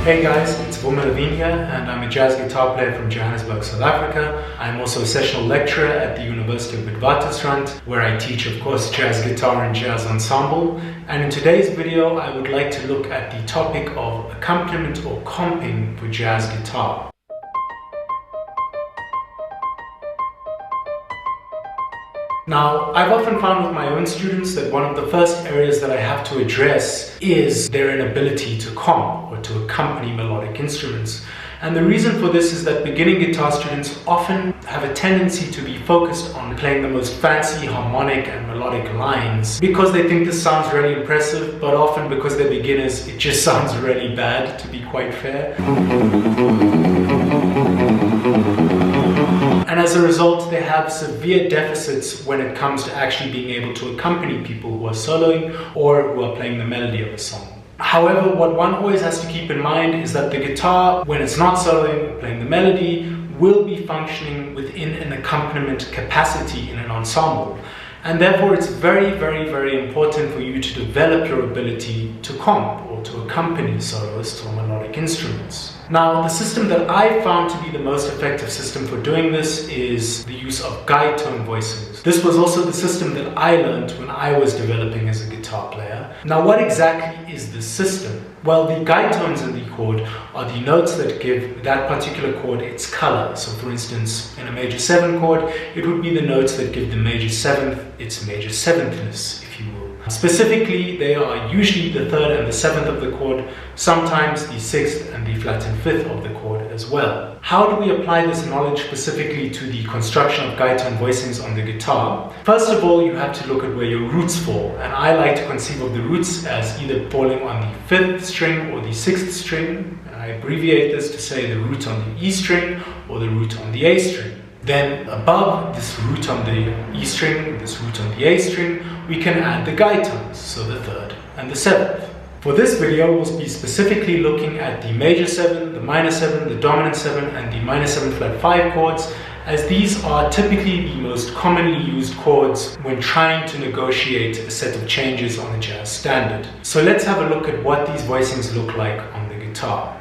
Hey guys, it's Vuma Levin here, and I'm a jazz guitar player from Johannesburg, South Africa. I'm also a sessional lecturer at the University of Witwatersrand, where I teach, of course, jazz guitar and jazz ensemble. And in today's video, I would like to look at the topic of accompaniment or comping for jazz guitar. Now, I've often found with my own students that one of the first areas that I have to address is their inability to comp or to accompany melodic instruments. And the reason for this is that beginning guitar students often have a tendency to be focused on playing the most fancy harmonic and melodic lines because they think this sounds really impressive, but often because they're beginners, it just sounds really bad, to be quite fair. And as a result, they have severe deficits when it comes to actually being able to accompany people who are soloing or who are playing the melody of a song. However, what one always has to keep in mind is that the guitar, when it's not soloing or playing the melody, will be functioning within an accompaniment capacity in an ensemble. And therefore, it's very, very, very important for you to develop your ability to comp or to accompany soloists or melodic instruments. Now, the system that I found to be the most effective system for doing this is the use of guide tone voicings. This was also the system that I learned when I was developing as a guitar player. Now, what exactly is this system? Well, the guide tones in the chord are the notes that give that particular chord its color. So for instance, in a major 7 chord, it would be the notes that give the major 7th its major 7thness, if you will. Specifically, they are usually the 3rd and the 7th of the chord, sometimes the 6th and the flattened 5th of the chord as well. How do we apply this knowledge specifically to the construction of guide tone voicings on the guitar? First of all, you have to look at where your roots fall, and I like to conceive of the roots as either falling on the 5th string or the 6th string. I abbreviate this to say the root on the E string or the root on the A string. Then above this root on the E string, this root on the A string, we can add the guide tones, so the 3rd and the 7th. For this video, we'll be specifically looking at the major 7, the minor 7, the dominant 7, and the minor 7 flat 5 chords, as these are typically the most commonly used chords when trying to negotiate a set of changes on a jazz standard. So let's have a look at what these voicings look like on the guitar.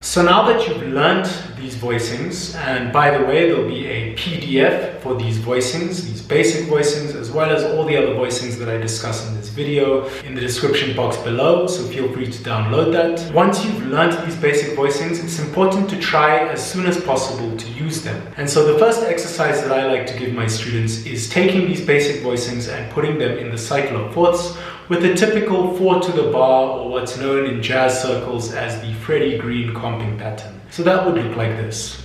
So now that you've learned these voicings, and by the way, there'll be a PDF for these voicings, these basic voicings, as well as all the other voicings that I discuss in this video in the description box below, so feel free to download that. Once you've learned these basic voicings, it's important to try as soon as possible to use them. And so the first exercise that I like to give my students is taking these basic voicings and putting them in the cycle of fourths, with a typical 4 to the bar, or what's known in jazz circles as the Freddie Green comping pattern. So that would look like this.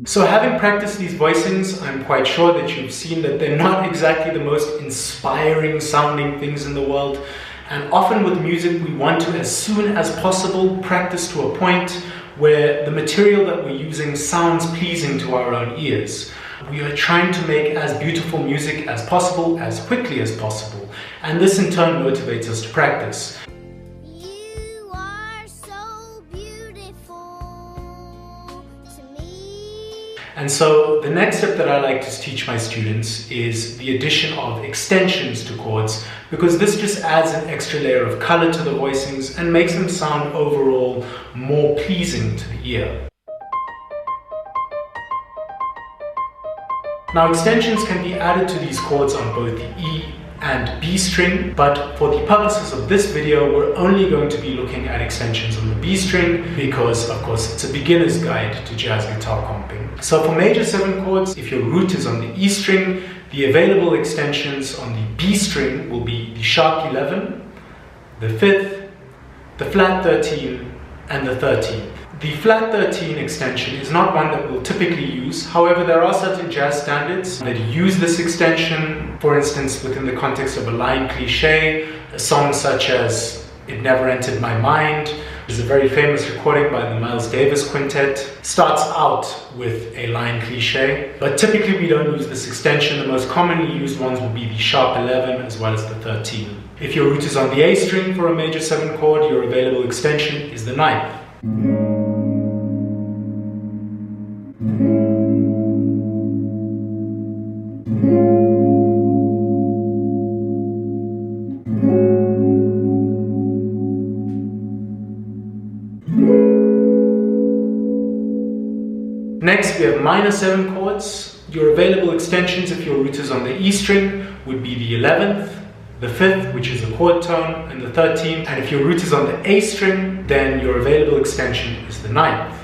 So having practiced these voicings, I'm quite sure that you've seen that they're not exactly the most inspiring sounding things in the world. And often with music, we want to, as soon as possible, practice to a point where the material that we're using sounds pleasing to our own ears. We are trying to make as beautiful music as possible, as quickly as possible. And this in turn motivates us to practice. And so the next step that I like to teach my students is the addition of extensions to chords, because this just adds an extra layer of color to the voicings and makes them sound overall more pleasing to the ear. Now extensions can be added to these chords on both the E and B string, but for the purposes of this video, we're only going to be looking at extensions on the B string because, of course, it's a beginner's guide to jazz guitar comping. So for major 7 chords, if your root is on the E string, the available extensions on the B string will be the sharp 11, the 5th, the flat 13, and the 13th. The flat 13 extension is not one that we'll typically use. However, there are certain jazz standards that use this extension. For instance, within the context of a line cliche, a song such as It Never Entered My Mind is a very famous recording by the Miles Davis Quintet. Starts out with a line cliche, but typically we don't use this extension. The most commonly used ones will be the sharp 11 as well as the 13. If your root is on the A string for a major 7 chord, your available extension is the 9th. Next, we have minor 7 chords. Your available extensions, if your root is on the E string, would be the 11th, the 5th, which is a chord tone, and the 13th. And if your root is on the A string, then your available extension is the 9th.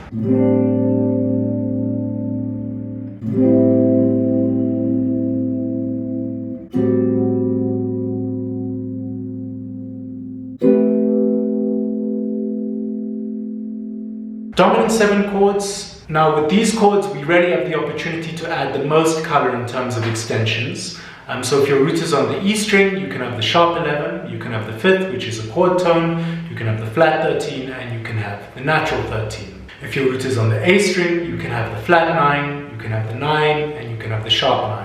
Dominant 7 chords. Now with these chords, we really have the opportunity to add the most color in terms of extensions. So if your root is on the E string, you can have the sharp 11, you can have the 5th, which is a chord tone, you can have the flat 13, and you can have the natural 13. If your root is on the A string, you can have the flat 9, you can have the 9, and you can have the sharp 9.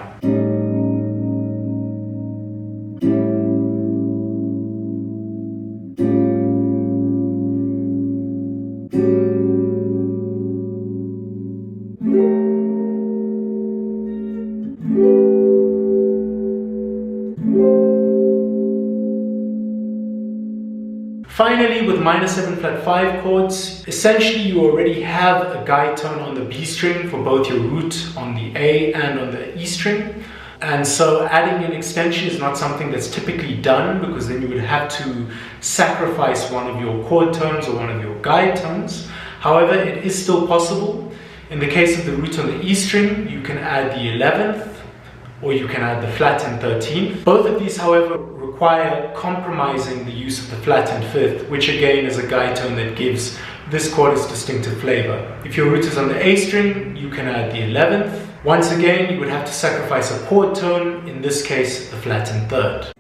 Finally, with minor 7 flat 5 chords, essentially you already have a guide tone on the B string for both your root on the A and on the E string. And so adding an extension is not something that's typically done, because then you would have to sacrifice one of your chord tones or one of your guide tones. However, it is still possible. In the case of the root on the E string, you can add the 11th, or you can add the flat and 13th. Both of these, however, require compromising the use of the flat and 5th, which again is a guide tone that gives this chord its distinctive flavor. If your root is on the A string, you can add the 11th. Once again, you would have to sacrifice a chord tone, in this case the flat and 3rd.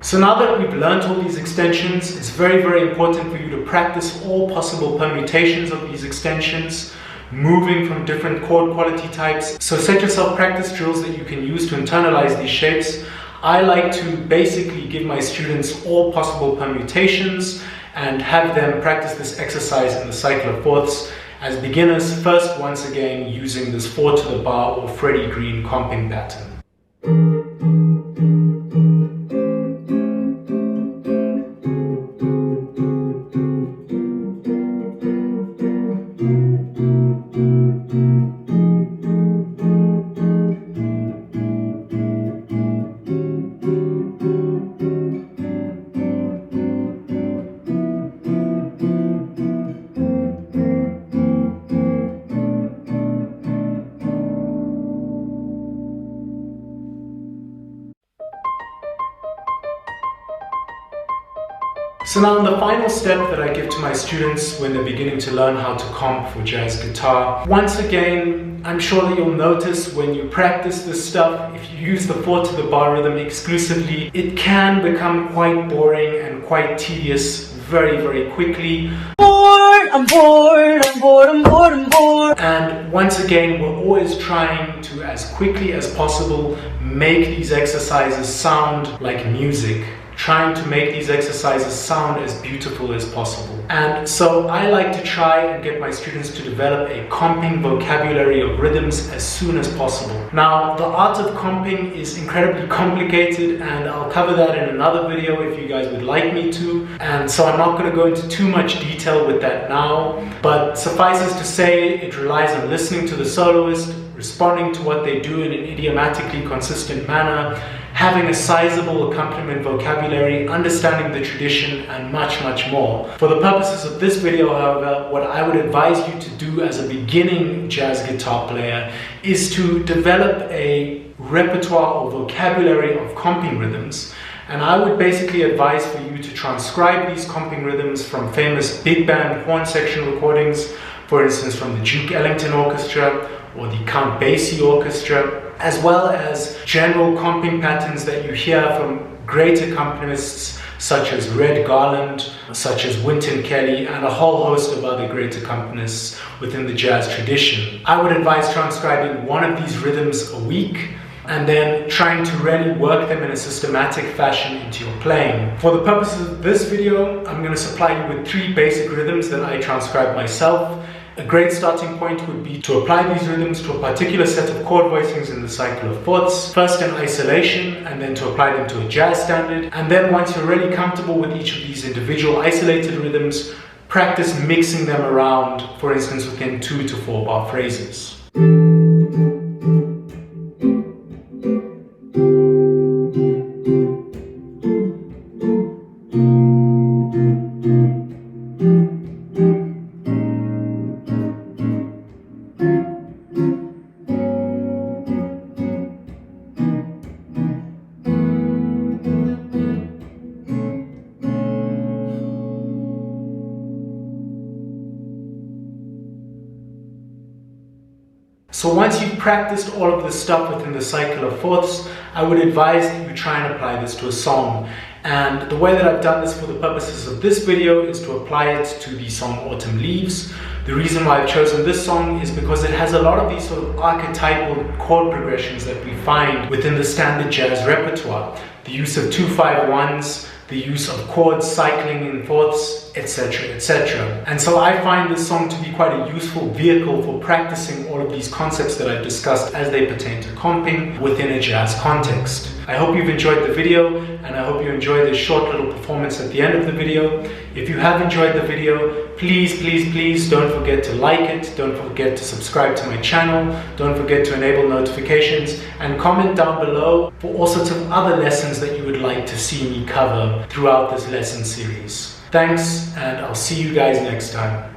So now that we've learned all these extensions, it's very, very important for you to practice all possible permutations of these extensions, moving from different chord quality types. So set yourself practice drills that you can use to internalize these shapes. I like to basically give my students all possible permutations and have them practice this exercise in the cycle of fourths. As beginners, first once again using this 4 to the bar or Freddie Green comping pattern. So now the final step that I give to my students when they're beginning to learn how to comp for jazz guitar. Once again, I'm sure that you'll notice when you practice this stuff, if you use the 4 to the bar rhythm exclusively, it can become quite boring and quite tedious very, very quickly. I'm bored. And once again, we're always trying to, as quickly as possible, make these exercises sound like music. trying to make these exercises sound as beautiful as possible. And so I like to try and get my students to develop a comping vocabulary of rhythms as soon as possible. Now, the art of comping is incredibly complicated, and I'll cover that in another video if you guys would like me to. And so I'm not going to go into too much detail with that now, but suffices to say it relies on listening to the soloist, responding to what they do in an idiomatically consistent manner, having a sizable accompaniment vocabulary, understanding the tradition, and much, much more. For the purposes of this video, however, what I would advise you to do as a beginning jazz guitar player is to develop a repertoire or vocabulary of comping rhythms. And I would basically advise for you to transcribe these comping rhythms from famous big band horn section recordings, for instance from the Duke Ellington Orchestra or the Count Basie Orchestra, as well as general comping patterns that you hear from great accompanists such as Red Garland, such as Wynton Kelly, and a whole host of other great accompanists within the jazz tradition. I would advise transcribing one of these rhythms a week and then trying to really work them in a systematic fashion into your playing. For the purposes of this video, I'm going to supply you with 3 basic rhythms that I transcribe myself. A great starting point would be to apply these rhythms to a particular set of chord voicings in the cycle of fourths, first in isolation and then to apply them to a jazz standard. And then once you're really comfortable with each of these individual isolated rhythms, practice mixing them around, for instance within 2 to 4 bar phrases. So once you've practiced all of this stuff within the cycle of fourths, I would advise that you try and apply this to a song. And the way that I've done this for the purposes of this video is to apply it to the song Autumn Leaves. The reason why I've chosen this song is because it has a lot of these sort of archetypal chord progressions that we find within the standard jazz repertoire. The use of 2-5-1s, the use of chords cycling in fourths, etc., etc. And so I find this song to be quite a useful vehicle for practicing all of these concepts that I've discussed as they pertain to comping within a jazz context. I hope you've enjoyed the video, and I hope you enjoyed this short little performance at the end of the video. If you have enjoyed the video, please, please, please don't forget to like it, don't forget to subscribe to my channel, don't forget to enable notifications, and comment down below for all sorts of other lessons that you would like to see me cover throughout this lesson series. Thanks, and I'll see you guys next time.